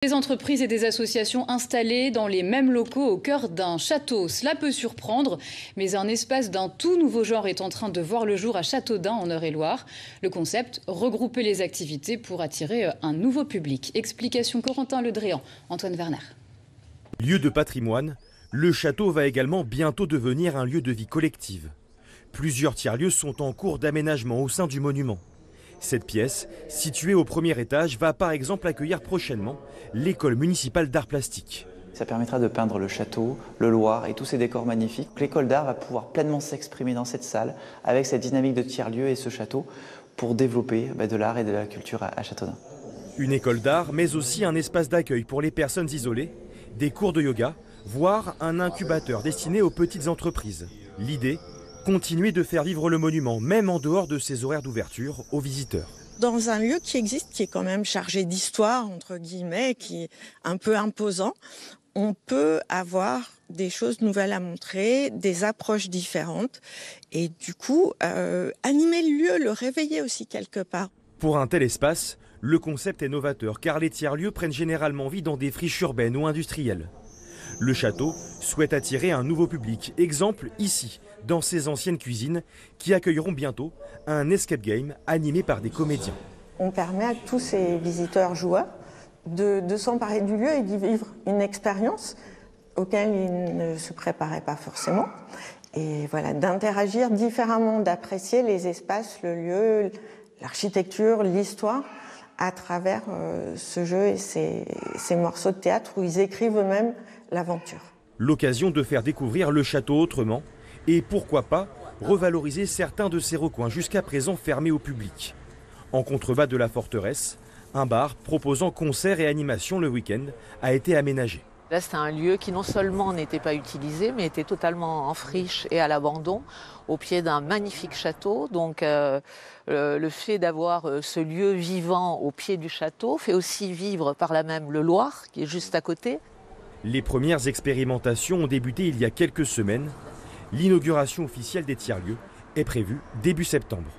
Des entreprises et des associations installées dans les mêmes locaux au cœur d'un château. Cela peut surprendre, mais un espace d'un tout nouveau genre est en train de voir le jour à Châteaudun en Eure-et-Loire. Le concept, regrouper les activités pour attirer un nouveau public. Explication Corentin Ledréan, Antoine Werner. Lieu de patrimoine, le château va également bientôt devenir un lieu de vie collective. Plusieurs tiers-lieux sont en cours d'aménagement au sein du monument. Cette pièce, située au premier étage, va par exemple accueillir prochainement l'école municipale d'art plastique. Ça permettra de peindre le château, le Loir et tous ces décors magnifiques. L'école d'art va pouvoir pleinement s'exprimer dans cette salle avec cette dynamique de tiers-lieu et ce château pour développer de l'art et de la culture à Châteaudun. Une école d'art, mais aussi un espace d'accueil pour les personnes isolées, des cours de yoga, voire un incubateur destiné aux petites entreprises. L'idée, continuer de faire vivre le monument, même en dehors de ses horaires d'ouverture, aux visiteurs. Dans un lieu qui existe, qui est quand même chargé d'histoire, entre guillemets, qui est un peu imposant, on peut avoir des choses nouvelles à montrer, des approches différentes et du coup, animer le lieu, le réveiller aussi quelque part. Pour un tel espace, le concept est novateur car les tiers-lieux prennent généralement vie dans des friches urbaines ou industrielles. Le château souhaite attirer un nouveau public, exemple ici, dans ses anciennes cuisines, qui accueilleront bientôt un escape game animé par des comédiens. On permet à tous ces visiteurs joueurs de s'emparer du lieu et d'y vivre une expérience auquel ils ne se préparaient pas forcément. Et voilà, d'interagir différemment, d'apprécier les espaces, le lieu, l'architecture, l'histoire, à travers ce jeu et ces morceaux de théâtre où ils écrivent eux-mêmes l'aventure. L'occasion de faire découvrir le château autrement et pourquoi pas revaloriser certains de ses recoins jusqu'à présent fermés au public. En contrebas de la forteresse, un bar proposant concerts et animations le week-end a été aménagé. Là, c'est un lieu qui non seulement n'était pas utilisé, mais était totalement en friche et à l'abandon, au pied d'un magnifique château. Donc, le fait d'avoir ce lieu vivant au pied du château fait aussi vivre par là même le Loir, qui est juste à côté. Les premières expérimentations ont débuté il y a quelques semaines. L'inauguration officielle des tiers-lieux est prévue début septembre.